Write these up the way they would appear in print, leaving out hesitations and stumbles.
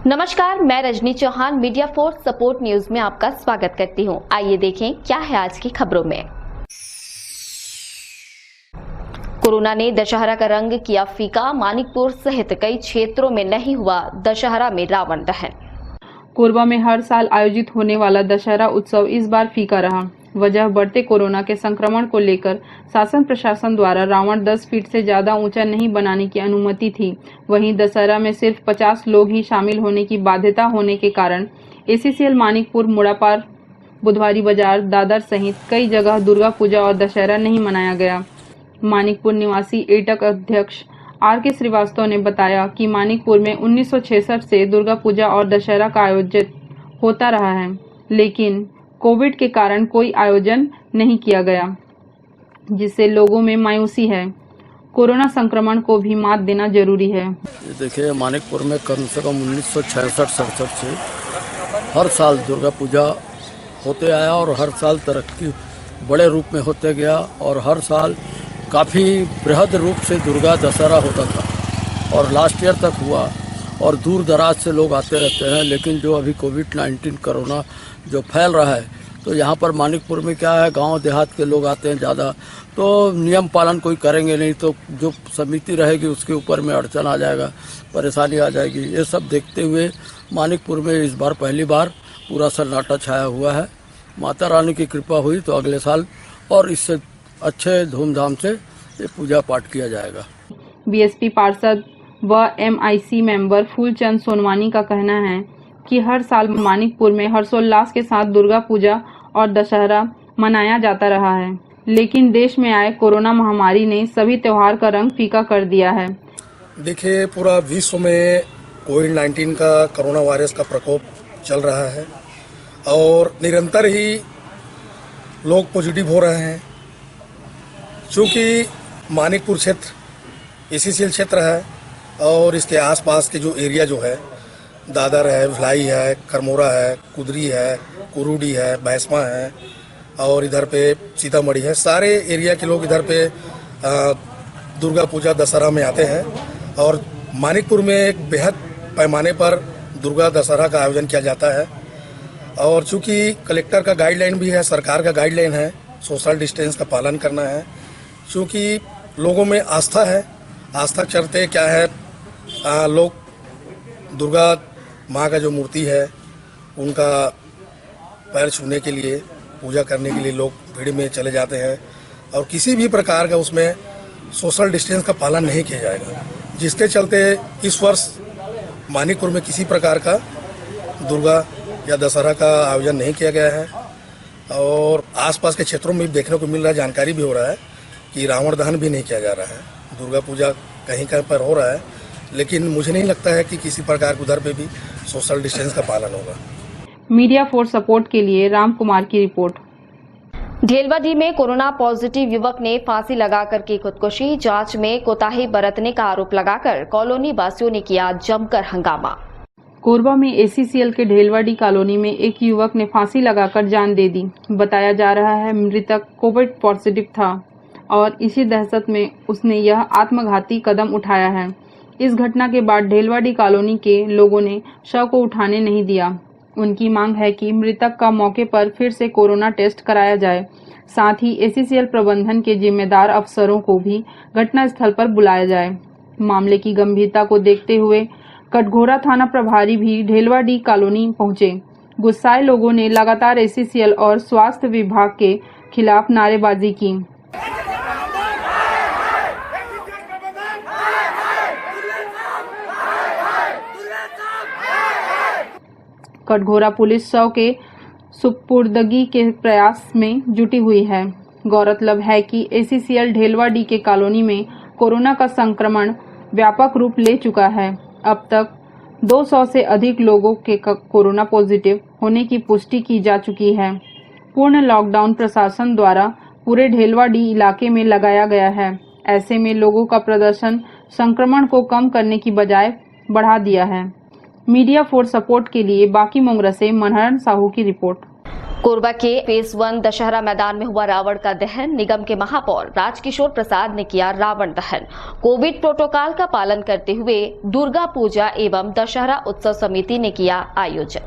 नमस्कार, मैं Rajni Chauhan media force support news में आपका स्वागत करती हूं। आइए देखें क्या है आज की खबरों में। कोरोना ने दशहरा का रंग किया फीका, मानिकपुर सहित कई क्षेत्रों में नहीं हुआ दशहरा में रावण दहन। कोरबा में हर साल आयोजित होने वाला दशहरा उत्सव इस बार फीका रहा। वजह बढ़ते कोरोना के संक्रमण को लेकर शासन प्रशासन द्वारा रावण 10 फीट से ज्यादा ऊंचा नहीं बनाने की अनुमति थी। वहीं दशहरा में सिर्फ 50 लोग ही शामिल होने की बाध्यता होने के कारण ACCL मानिकपुर, मुड़ापार, बुधवारी बाजार, दादर सहित कई जगह दुर्गा पूजा और दशहरा नहीं मनाया गया। मानिकपुर निवासी एटक अध्यक्ष RK श्रीवास्तव ने बताया कि मानिकपुर में 1966 से दुर्गा पूजा और दशहरा का आयोजन होता रहा है, लेकिन कोविड के कारण कोई आयोजन नहीं किया गया, जिससे लोगों में मायूसी है। कोरोना संक्रमण को भी मात देना जरूरी है। देखिए, मानिकपुर में कम से कम 1966-67 से हर साल दुर्गा पूजा होते आया और हर साल तरक्की बड़े रूप में होते गया और हर साल काफ़ी बृहद रूप से दुर्गा दशहरा होता था और लास्ट ईयर तक हुआ और दूर दराज से लोग आते रहते हैं। लेकिन जो अभी कोविड-19 कोरोना जो फैल रहा है, तो यहाँ पर मानिकपुर में क्या है, गांव देहात के लोग आते हैं ज़्यादा, तो नियम पालन कोई करेंगे नहीं तो जो समिति रहेगी उसके ऊपर में अड़चन आ जाएगा, परेशानी आ जाएगी। ये सब देखते हुए मानिकपुर में इस बार पहली बार पूरा सन्नाटा छाया हुआ है। माता रानी की कृपा हुई तो अगले साल और इससे अच्छे धूमधाम से ये पूजा पाठ किया जाएगा। BSP पार्षद व MIC मेंबर फूलचंद सोनवानी का कहना है कि हर साल मानिकपुर में हर्षोल्लास के साथ दुर्गा पूजा और दशहरा मनाया जाता रहा है, लेकिन देश में आए कोरोना महामारी ने सभी त्योहार का रंग फीका कर दिया है। देखिए, पूरा विश्व में कोविड-19 का कोरोना वायरस का प्रकोप चल रहा है और निरंतर ही लोग पॉजिटिव हो रहे हैं। चूँकि मानिकपुर क्षेत्र ACCL क्षेत्र है और इसके आसपास के जो एरिया जो है, दादर है, भिलाई है, करमोरा है, कुदरी है, कुरूडी है, भैंसमा है और इधर पे सीतामढ़ी है, सारे एरिया के लोग इधर पे दुर्गा पूजा दशहरा में आते हैं और मानिकपुर में एक बेहद पैमाने पर दुर्गा दशहरा का आयोजन किया जाता है। और चूँकि कलेक्टर का गाइडलाइन भी है, सरकार का गाइडलाइन है, सोशल डिस्टेंस का पालन करना है। चूँकि लोगों में आस्था है, आस्था के चलते क्या है, लोग दुर्गा माँ का जो मूर्ति है उनका पैर छूने के लिए, पूजा करने के लिए लोग भीड़ में चले जाते हैं और किसी भी प्रकार का उसमें सोशल डिस्टेंस का पालन नहीं किया जाएगा, जिसके चलते इस वर्ष मानिकपुर में किसी प्रकार का दुर्गा या दशहरा का आयोजन नहीं किया गया है। और आसपास के क्षेत्रों में भी देखने को मिल रहा है, जानकारी भी हो रहा है कि रावण दहन भी नहीं किया जा रहा है। दुर्गा पूजा कहीं कहीं पर हो रहा है, लेकिन मुझे नहीं लगता है कि किसी प्रकार उधर पे भी सोशल डिस्टेंस का पालन होगा। मीडिया फोर्स सपोर्ट के लिए राम कुमार की रिपोर्ट। ढेलवाडी में कोरोना पॉजिटिव युवक ने फांसी लगाकर की खुदकुशी। जांच में कोताही बरतने का आरोप लगाकर कॉलोनी वासियों ने किया जमकर हंगामा। कोरबा में ACCL के ढेलवाडी कॉलोनी में एक युवक ने फांसी लगाकर जान दे दी। बताया जा रहा है मृतक कोविड पॉजिटिव था और इसी दहशत में उसने यह आत्मघाती कदम उठाया है। इस घटना के बाद ढेलवाडी कॉलोनी के लोगों ने शव को उठाने नहीं दिया। उनकी मांग है कि मृतक का मौके पर फिर से कोरोना टेस्ट कराया जाए। साथ ही ACCL प्रबंधन के जिम्मेदार अफसरों को भी घटनास्थल पर बुलाया जाए। मामले की गंभीरता को देखते हुए कटघोरा थाना प्रभारी भी ढेलवाडी कॉलोनी पहुंचे। गुस्साए लोगों ने लगातार ACCL और स्वास्थ्य विभाग के खिलाफ नारेबाजी की। कटघोरा पुलिस शव के सुपुर्दगी के प्रयास में जुटी हुई है। गौरतलब है कि ACCL ढेलवाडी के कॉलोनी में कोरोना का संक्रमण व्यापक रूप ले चुका है। अब तक 200 से अधिक लोगों के कोरोना पॉजिटिव होने की पुष्टि की जा चुकी है। पूर्ण लॉकडाउन प्रशासन द्वारा पूरे ढेलवाडी इलाके में लगाया गया है। ऐसे में लोगों का प्रदर्शन संक्रमण को कम करने की बजाय बढ़ा दिया है। मीडिया फोर्स सपोर्ट के लिए बाकी मोंगरा से मनहरन साहू की रिपोर्ट। कोरबा के फेज 1 दशहरा मैदान में हुआ रावण का दहन। निगम के महापौर राजकिशोर प्रसाद ने किया रावण दहन। कोविड प्रोटोकॉल का पालन करते हुए दुर्गा पूजा एवं दशहरा उत्सव समिति ने किया आयोजन।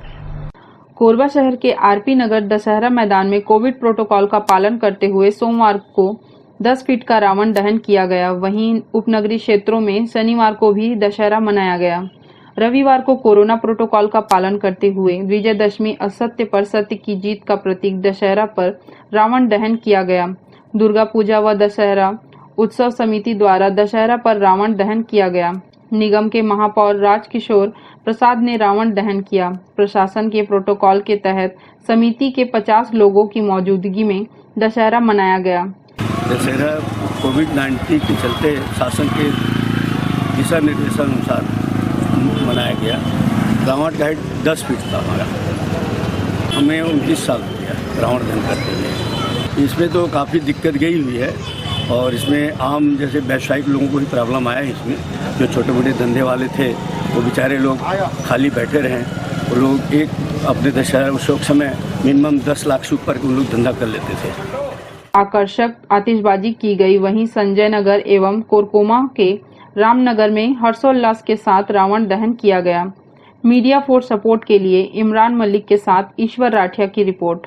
कोरबा शहर के आरपी नगर दशहरा मैदान में कोविड प्रोटोकॉल का पालन करते हुए सोमवार को 10 फीट का रावण दहन किया गया। वहीं उपनगरीय क्षेत्रों में शनिवार को भी दशहरा मनाया गया। रविवार को कोरोना प्रोटोकॉल का पालन करते हुए विजयदशमी असत्य पर सत्य की जीत का प्रतीक दशहरा पर रावण दहन किया गया। दुर्गा पूजा व दशहरा उत्सव समिति द्वारा दशहरा पर रावण दहन किया गया। निगम के महापौर राजकिशोर प्रसाद ने रावण दहन किया। प्रशासन के प्रोटोकॉल के तहत समिति के 50 लोगों की मौजूदगी में दशहरा मनाया गया। दशहरा कोविड-19 के चलते शासन के दिशा निर्देशानुसार मनाया गया। रावण का हाइट 10 फीट था हमारा। हमें 29 साल हो गया रावण दहन करते हुए। इसमें तो काफ़ी दिक्कत गई हुई है और इसमें आम जैसे व्यावसायिक लोगों को ही प्रॉब्लम आया है। इसमें जो छोटे मोटे धंधे वाले थे वो बेचारे लोग खाली बैठे रहे। वो लोग एक अपने दशहरा उत्सव समय मिनिमम 10 लाख से ऊपर उन लोग धंधा कर लेते थे। आकर्षक आतिशबाजी की गई। वहीं संजय नगर एवं कोरकोमा के रामनगर में हर्षोल्लास के साथ रावण दहन किया गया। मीडिया फॉर सपोर्ट के लिए इमरान मलिक के साथ ईश्वर राठिया की रिपोर्ट।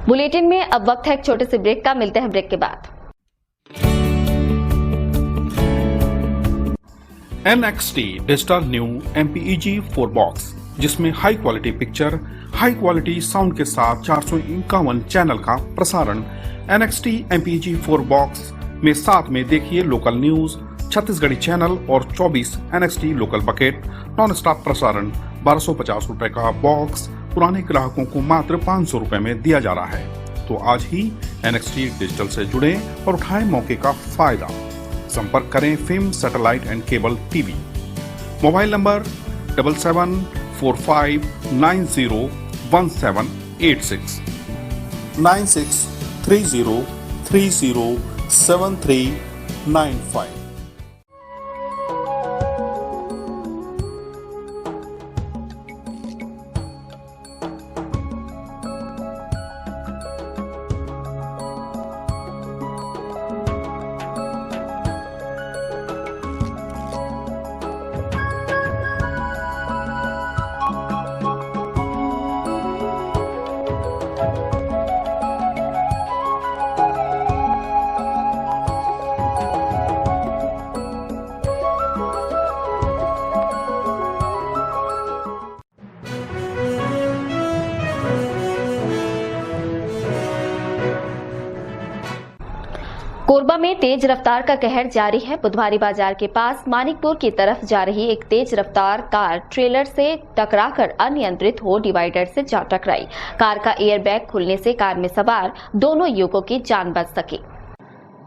बुलेटिन में अब वक्त है एक छोटे से ब्रेक का। मिलते हैं ब्रेक के बाद। NXT digital new MPEG 4 box, जिसमें high quality picture, high quality sound के साथ 451 चैनल का प्रसारण। NXT MPEG 4 बॉक्स में साथ में देखिए लोकल न्यूज, छत्तीसगढ़ी चैनल और 24 NXT local bucket non stop प्रसारण। 1250 रुपए का बॉक्स पुराने ग्राहकों को मात्र 500 रुपए में दिया जा रहा है। तो आज ही NXT डिजिटल से जुड़े और उठाएं मौके का फायदा। संपर्क करें film satellite and cable TV. Mobile number 7745901786 9630307395। Korba में तेज रफ्तार का कहर जारी है। बुधवारी बाजार के पास मानिकपुर की तरफ जा रही एक तेज रफ्तार कार ट्रेलर से टकराकर अनियंत्रित हो डिवाइडर से जा टकराई। कार का एयरबैग खुलने से कार में सवार दोनों युवकों की जान बच सकी।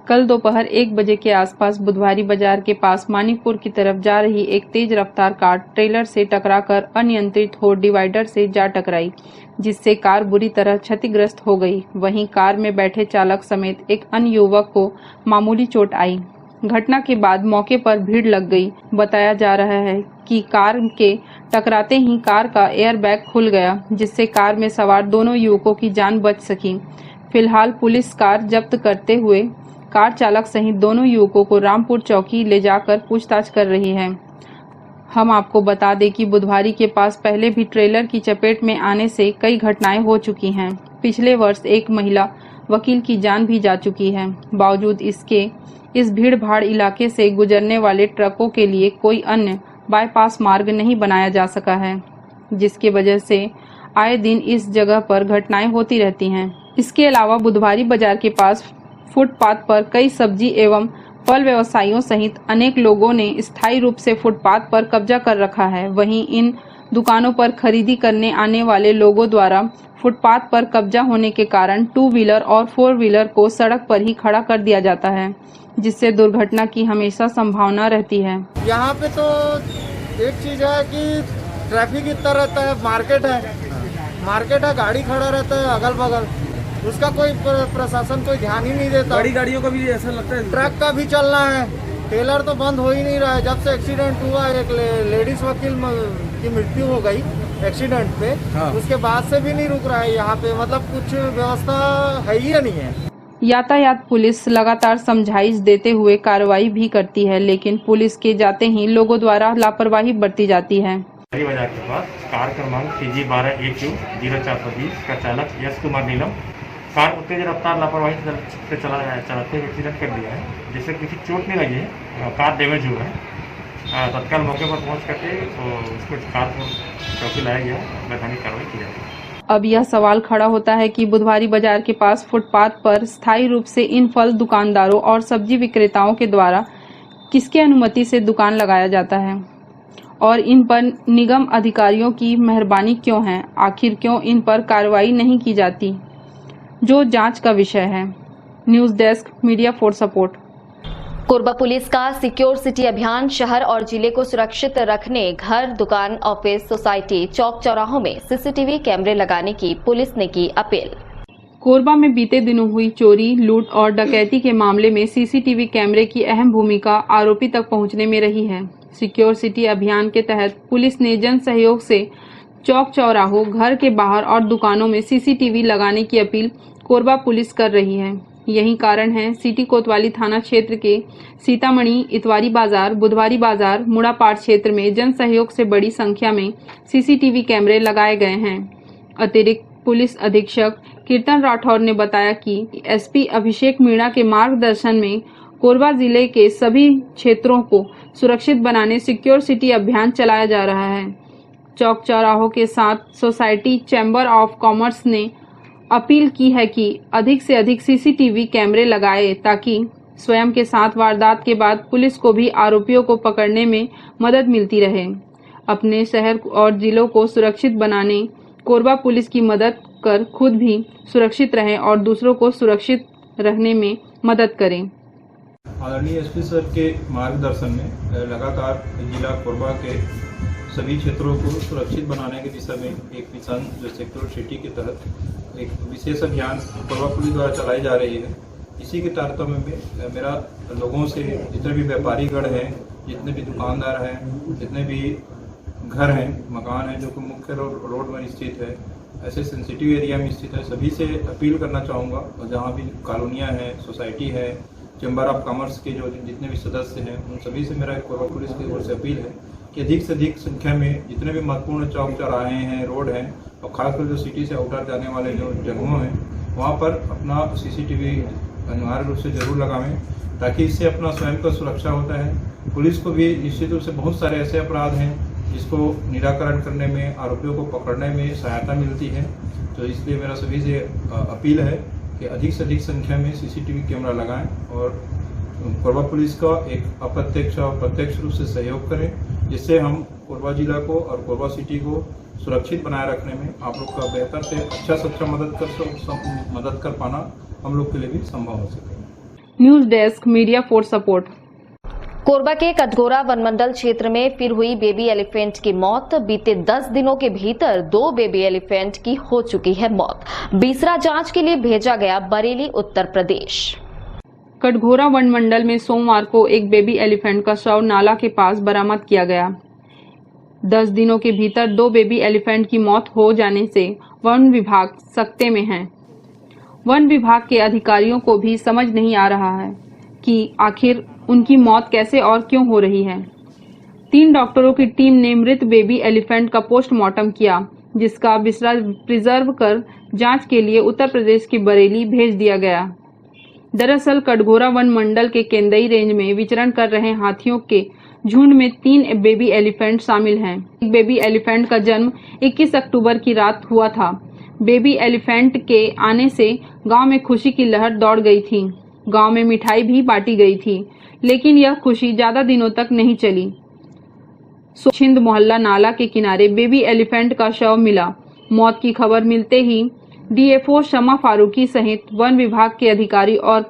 कल दोपहर 1 बजे के आसपास बुधवारी बाजार के पास मानिकपुर की तरफ जा रही एक तेज रफ्तार कार ट्रेलर से टकराकर अनियंत्रित हो डिवाइडर से जा टकराई, जिससे कार बुरी तरह क्षतिग्रस्त हो गई। वहीं कार में बैठे चालक समेत एक अन्य युवक को मामूली चोट आई। घटना के बाद मौके पर भीड़ लग गई। बताया जा रहा है कि कार के टकराते ही कार का एयरबैग खुल गया, जिससे कार में सवार दोनों युवकों की जान बच सकी। फिलहाल पुलिस कार जब्त करते हुए कार चालक सहित दोनों युवकों को रामपुर चौकी ले जाकर पूछताछ कर रही है। हम आपको बता दें कि बुधवारी के पास पहले भी ट्रेलर की चपेट में आने से कई घटनाएं हो चुकी हैं। पिछले वर्ष एक महिला वकील की जान भी जा चुकी है। बावजूद इसके इस भीड़ भाड़ इलाके से गुजरने वाले ट्रकों के लिए कोई अन्य बाईपास मार्ग नहीं बनाया जा सका है, जिसकी वजह से आए दिन इस जगह पर घटनाएं होती रहती हैं। इसके अलावा बुधवारी बाजार के पास फुटपाथ पर कई सब्जी एवं फल व्यवसायियों सहित अनेक लोगों ने स्थायी रूप से फुटपाथ पर कब्जा कर रखा है। वहीं इन दुकानों पर खरीदी करने आने वाले लोगों द्वारा फुटपाथ पर कब्जा होने के कारण 2 व्हीलर और 4 व्हीलर को सड़क पर ही खड़ा कर दिया जाता है, जिससे दुर्घटना की हमेशा संभावना रहती है। यहाँ पे तो एक चीज है कि ट्रैफिक इतना रहता है, मार्केट है, गाड़ी खड़ा रहता है अगल बगल, उसका कोई प्रशासन कोई ध्यान ही नहीं देता। बड़ी गाड़ियों का भी ऐसा लगता है, ट्रक का भी चलना है, टेलर तो बंद हो ही नहीं रहा है। जब से एक्सीडेंट हुआ एक लेडीज वकील की मृत्यु हो गई एक्सीडेंट पे, उसके बाद से भी नहीं रुक रहा है यहाँ पे, मतलब कुछ व्यवस्था है ही नहीं है। यातायात पुलिस लगातार समझाइश देते हुए कार्रवाई भी करती है, लेकिन पुलिस के जाते ही लोगों द्वारा लापरवाही बरती जाती है। बाजार के पास कार क्रमांक CG12AQ 0420 का चालक यश कुमार नीलम कार को तेज रफ्तार लापरवाही से चलाते हुए एक्सीडेंट कर दिया है, जिससे किसी चोट नहीं लगी है, कार डैमेज हुआ है। तत्काल मौके पर पहुंच करके तो उसको कार को चौकी लाया गया, वैधानिक कार्रवाई की जाएगी। अब यह सवाल खड़ा होता है कि बुधवारी बाजार के पास फुटपाथ पर स्थायी रूप से इन फल दुकानदारों और सब्जी विक्रेताओं के द्वारा किसके अनुमति से दुकान लगाया जाता है और इन पर निगम अधिकारियों की मेहरबानी क्यों है? आखिर क्यों इन पर कार्रवाई नहीं की जाती, जो जांच का विषय है। News desk, media for support. Korba police का सिक्योर सिटी अभियान शहर और जिले को सुरक्षित रखने घर, दुकान, ऑफिस, सोसाइटी, चौक चौराहों में सीसीटीवी कैमरे लगाने की पुलिस ने की अपील। कोरबा में बीते दिनों हुई चोरी, लूट और डकैती के मामले में सीसीटीवी कैमरे की अहम भूमिका आरोपी तक पहुंचने में रही है। सिक्योर सिटी अभियान के तहत पुलिस ने जन सहयोग से चौक चौराहों, घर के बाहर और दुकानों में सीसीटीवी लगाने की अपील कोरबा पुलिस कर रही है। यही कारण है सिटी कोतवाली थाना क्षेत्र के सीतामढ़ी, इतवारी बाजार, बुधवारी बाजार, मुड़ापाड़ क्षेत्र में जन सहयोग से बड़ी संख्या में सीसीटीवी कैमरे लगाए गए हैं। अतिरिक्त पुलिस अधीक्षक कीर्तन राठौर ने बताया कि एसपी अभिषेक मीणा के मार्गदर्शन में कोरबा जिले के सभी क्षेत्रों को सुरक्षित बनाने सिक्योर सिटी अभियान चलाया जा रहा है। चौक चौराहों के साथ सोसाइटी चैम्बर ऑफ कॉमर्स ने अपील की है कि अधिक से अधिक सीसीटीवी कैमरे लगाए ताकि स्वयं के साथ वारदात के बाद पुलिस को भी आरोपियों को पकड़ने में मदद मिलती रहे। अपने शहर और जिलों को सुरक्षित बनाने कोरबा पुलिस की मदद कर खुद भी सुरक्षित रहें और दूसरों को सुरक्षित रहने में मदद करें। आदरणीय एसपी सर के मार्गदर्शन में लगातार जिला कोरबा के सभी क्षेत्रों को सुरक्षित बनाने की दिशा में एक मिशन जो सिक्योर सिटी के तहत एक विशेष अभियान कोरबा पुलिस द्वारा चलाई जा रही है। इसी के तारतम्य में मेरा लोगों से जितने भी व्यापारीगण हैं, जितने भी दुकानदार हैं, जितने भी घर हैं, मकान हैं जो कि मुख्य रोड में स्थित है, ऐसे सेंसिटिव एरिया में स्थित है, सभी से अपील करना चाहूँगा। और जहाँ भी कॉलोनियाँ हैं, सोसाइटी है, चैम्बर ऑफ कॉमर्स के जो जितने भी सदस्य हैं, उन सभी से मेरा कोरबा पुलिस की ओर से अपील है कि अधिक से अधिक संख्या में जितने भी महत्वपूर्ण चौक चौराहे हैं, रोड हैं और खासकर जो सिटी से आउटर जाने वाले जो जगहों हैं, वहाँ पर अपना सीसीटीवी अनिवार्य रूप से जरूर लगावें ताकि इससे अपना स्वयं का सुरक्षा होता है। पुलिस को भी निश्चित रूप से बहुत सारे ऐसे अपराध हैं जिसको निराकरण करने में, आरोपियों को पकड़ने में सहायता मिलती है। तो इसलिए मेरा सभी से अपील है कि अधिक से अधिक संख्या में सीसीटीवी कैमरा लगाएं और कोरबा पुलिस का एक अप्रत्यक्ष और प्रत्यक्ष रूप से सहयोग करें, जिससे हम कोरबा जिला को और कोरबा सिटी को सुरक्षित बनाए रखने में आप लोग का बेहतर से अच्छा मदद कर पाना हम लोग के लिए भी संभव हो सके। News desk, media for support. Korba के कटघोरा वनमंडल क्षेत्र में फिर हुई बेबी एलिफेंट की मौत। बीते 10 दिनों के भीतर 2 बेबी एलिफेंट की हो चुकी है मौत। बीसरा जांच के लिए भेजा गया बरेली, उत्तर प्रदेश। कटघोरा वनमंडल में सोमवार को एक बेबी एलिफेंट का शव नाला के पास बरामद किया गया। 10 दिनों के भीतर 2 बेबी एलिफेंट की मौत हो जाने से वन विभाग सकते में है। वन विभाग के अधिकारियों को भी समझ नहीं आ रहा है कि आखिर उनकी मौत कैसे और क्यों हो रही है। 3 डॉक्टरों की टीम ने मृत बेबी एलिफेंट का पोस्टमार्टम किया, जिसका बिस्रा प्रिजर्व कर जांच के लिए उत्तर प्रदेश के बरेली भेज दिया गया। दरअसल कटघोरा वन मंडल के केंदई रेंज में विचरण कर रहे हाथियों के झुंड में 3 बेबी एलिफेंट शामिल हैं। एक बेबी एलिफेंट का जन्म 21 अक्टूबर की रात हुआ था। बेबी एलिफेंट के आने से गांव में खुशी की लहर दौड़ गई थी। गांव में मिठाई भी बांटी गई थी, लेकिन यह खुशी ज्यादा दिनों तक नहीं चली। छिंद मोहल्ला नाला के किनारे बेबी एलिफेंट का शव मिला। मौत की खबर मिलते ही डीएफओ शमा फारूकी सहित वन विभाग के अधिकारी और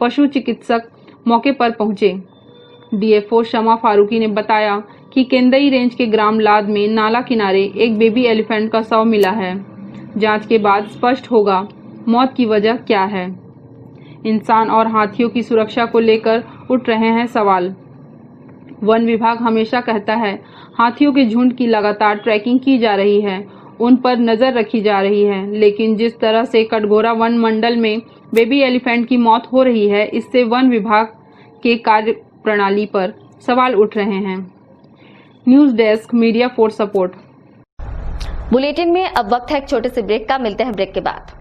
पशु चिकित्सक मौके पर पहुंचे। डीएफओ शमा फारूकी ने बताया कि केंदई रेंज के ग्राम लाद में नाला किनारे एक बेबी एलिफेंट का शव मिला है। जांच के बाद स्पष्ट होगा मौत की वजह क्या है। इंसान और हाथियों की सुरक्षा को लेकर उठ रहे हैं सवाल। वन विभाग हमेशा कहता है हाथियों के झुंड की लगातार ट्रैकिंग की जा रही है, उन पर नजर रखी जा रही है, लेकिन जिस तरह से कटघोरा वन मंडल में बेबी एलिफेंट की मौत हो रही है, इससे वन विभाग के कार्य प्रणाली पर सवाल उठ रहे हैं। News desk, media for support. Bulletin में अब वक्त है एक छोटे से ब्रेक का, मिलते हैं ब्रेक के बाद।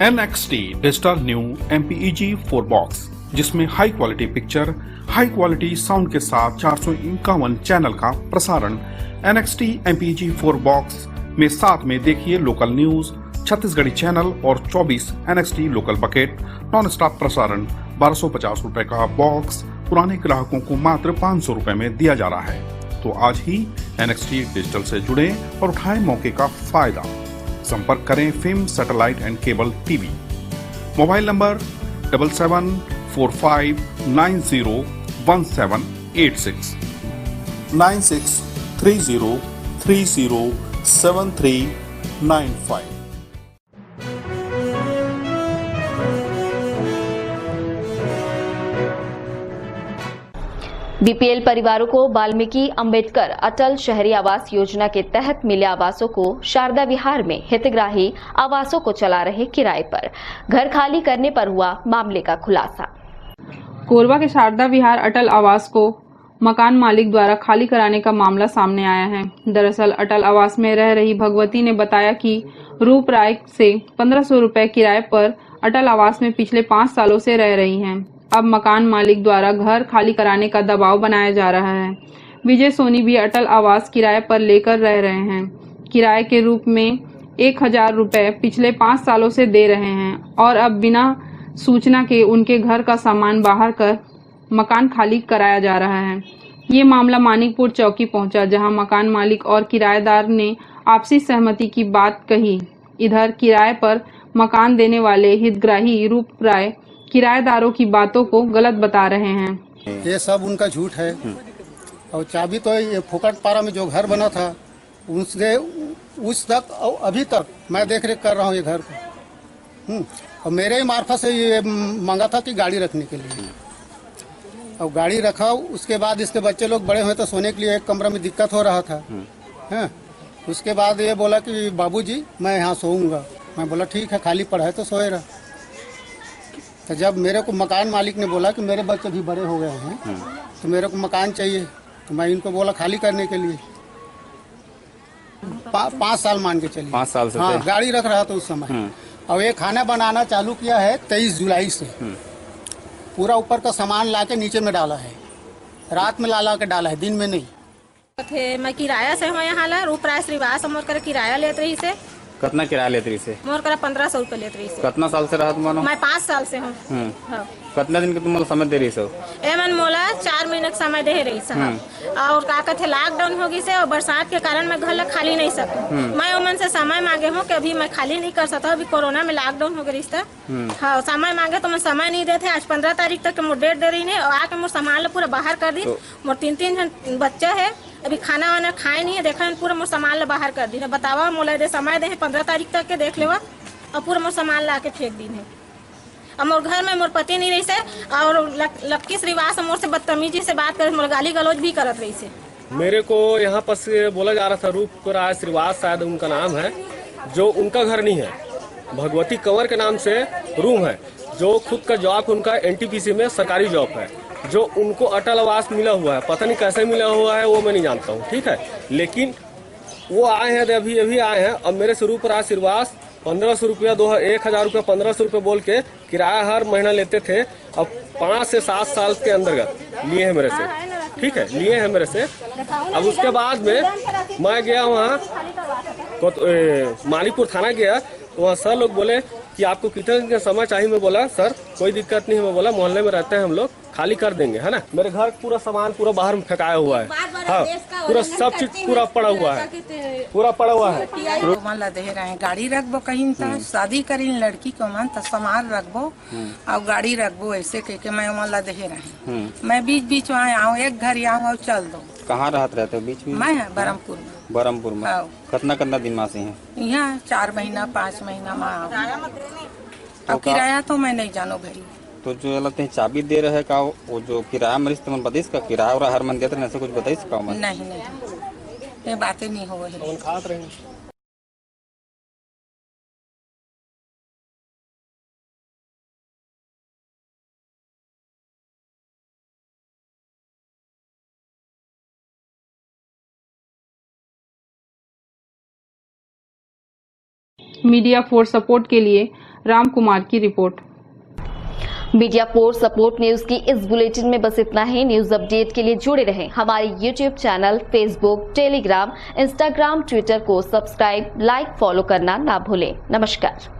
NXT digital new MPEG 4 box, जिसमें high quality picture, high quality sound के साथ 451 चैनल का प्रसारण। NXT MPEG 4 बॉक्स में साथ में देखिए लोकल न्यूज, छत्तीसगढ़ी चैनल और 24 NXT local bucket non stop प्रसारण। 1250 रुपए का बॉक्स पुराने ग्राहकों को मात्र 500 रुपए में दिया जा रहा है। तो आज ही NXT डिजिटल से जुड़े और उठाएं मौके का फायदा। संपर्क करें film satellite and cable TV. Mobile number 7745901786 9630307395। BPL परिवारों को वाल्मीकि अंबेडकर अटल शहरी आवास योजना के तहत मिले आवासों को शारदा विहार में हितग्राही आवासों को चला रहे किराए पर घर खाली करने पर हुआ मामले का खुलासा। कोरबा के शारदा विहार अटल आवास को मकान मालिक द्वारा खाली कराने का मामला सामने आया है। दरअसल अटल आवास में रह रही भगवती ने बताया कि रूप राय से 1500 रुपए किराए पर अटल आवास में पिछले 5 सालों से रह रही हैं। अब मकान मालिक द्वारा घर खाली कराने का दबाव बनाया जा रहा है। विजय सोनी भी अटल आवास किराए पर लेकर रह रहे हैं। किराए के रूप में 1000 रुपए पिछले 5 सालों से दे रहे हैं और अब बिना सूचना के उनके घर का सामान बाहर कर मकान खाली कराया जा रहा है। ये मामला मानिकपुर चौकी पहुंचा, जहां मकान मालिक और किराएदार ने आपसी सहमति की बात कही। इधर किराए पर मकान देने वाले हितग्राही रूप राय किराएदारों की बातों को गलत बता रहे हैं। ये सब उनका झूठ है और चाबी तो ये फोकट पारा में जो घर बना था उससे उस तक और अभी तक मैं देख रेख कर रहा हूँ ये घर को। और मेरे ही मार्फत से ये मांगा था कि गाड़ी रखने के लिए, और गाड़ी रखा। उसके बाद इसके बच्चे लोग बड़े हुए तो सोने के लिए एक कमरा में दिक्कत हो रहा था। हैं उसके बाद ये बोला कि बाबूजी मैं यहाँ सोऊंगा। मैं बोला ठीक है, खाली पड़ा है तो सोए रहा। तो जब मेरे को मकान मालिक ने बोला कि मेरे बच्चे भी बड़े हो गए हैं तो मेरे को मकान चाहिए, तो मैं इनको बोला खाली करने के लिए 5 साल मान के चलिए। 5 साल से हाँ, गाड़ी रख रहा था उस समय। और ये खाना बनाना चालू किया है 23 जुलाई से। पूरा ऊपर का सामान ला के नीचे में डाला है, रात में ला के डाला है, दिन में नहीं। मैं किराया से हमारे यहाँ ला रूप राय श्रीवास मोर कर किराया लेते रही से। कितना किराया लेते रही से? मोर कर 1500 रुपए लेते रही से। कितना साल से रहा तुम्हारा? मैं 5 साल से हूँ। कितना दिन के तुम समय दे रही सो? एमन मोला 4 महीने का समय दे रही से। और का कहते लॉकडाउन होगी से और बरसात के कारण मैं घर खाली नहीं सकूँ। मैं उमन से समय मांगे हूँ कि अभी मैं खाली नहीं कर सकता, अभी कोरोना में लॉकडाउन हो गई रिश्ता। हाँ, समय मांगे तो मैं समय नहीं देते। आज 15 तारीख तक मोर डेट दे रही है और आके मोर सामान पूरा बाहर कर दी। मोर 3 जन बच्चा है, अभी खाना वाना खाए नहीं है, देखा पूरा मोर सामान बाहर कर दी है। बतावा मोला दे समय दे 15 तारीख तक के देख लेवा और पूरा मोर सामान ला के फेंक दी है। और मोर घर में मोर पति नहीं रही से और लक्की श्रीवास मोर से बदतमीजी से बात कर, मोर गाली गलौज भी करत रही से। मेरे को यहाँ पर से बोला जा रहा था रूप राय श्रीवास शायद उनका नाम है, जो उनका घर नहीं है, भगवती कंवर के नाम से रूम है, जो खुद का जॉब उनका NTPC में सरकारी जॉब है, जो उनको अटल आवास मिला हुआ है। पता नहीं कैसे मिला हुआ है वो मैं नहीं जानता हूँ, ठीक है। लेकिन वो आए हैं, अभी आए हैं और मेरे से रूप राय श्रीवास 1500 रुपया 1000 रुपया 1500 रुपये बोल के किराया हर महीना लेते थे। अब 5 से 7 साल के अंतर्गत लिए हैं मेरे से, ठीक है, लिए हैं मेरे से। अब उसके बाद में मैं गया वहाँ मानिकपुर थाना गया, तो वहाँ सर लोग बोले कि आपको कितने दिन का समय चाहिए। मैं बोला सर कोई दिक्कत नहीं है, मैं बोला मोहल्ले में रहते हैं हम लोग, खाली कर देंगे, है ना। मेरे घर पूरा सामान पूरा बाहर में फेंकाया हुआ है। हाँ, पूरा सब चीज पूरा पड़ा हुआ है, पूरा पड़ा हुआ है। ला दे रहे हैं गाड़ी रखबो कहीं तो शादी करी लड़की को मन तो सामान रखबो और गाड़ी रखबो, ऐसे कह के मैं ला दे रहे हैं। मैं बीच में आऊँ, एक घर आऊँ और चल दो। कहाँ रहते हो बीच में? मैं बरमपुर में। बरमपुर में कितना दिन में से हैं? यहाँ 4 महीना 5 महीना में। अब किराया तो मैं नहीं जानो भाई। तो जो ये लगते हैं चाबी दे रहे का वो जो किराया मरीज तुम बताइस का किराया और हर मन देते ऐसे कुछ बताइस का मन नहीं ये बातें नहीं हो रही। मीडिया फॉर सपोर्ट के लिए राम कुमार की report. Media for support news की इस बुलेटिन में बस इतना ही। न्यूज अपडेट के लिए जुड़े रहें हमारे YouTube channel, Facebook, Telegram, Instagram, Twitter को सब्सक्राइब, लाइक, फॉलो करना ना भूलें। नमस्कार।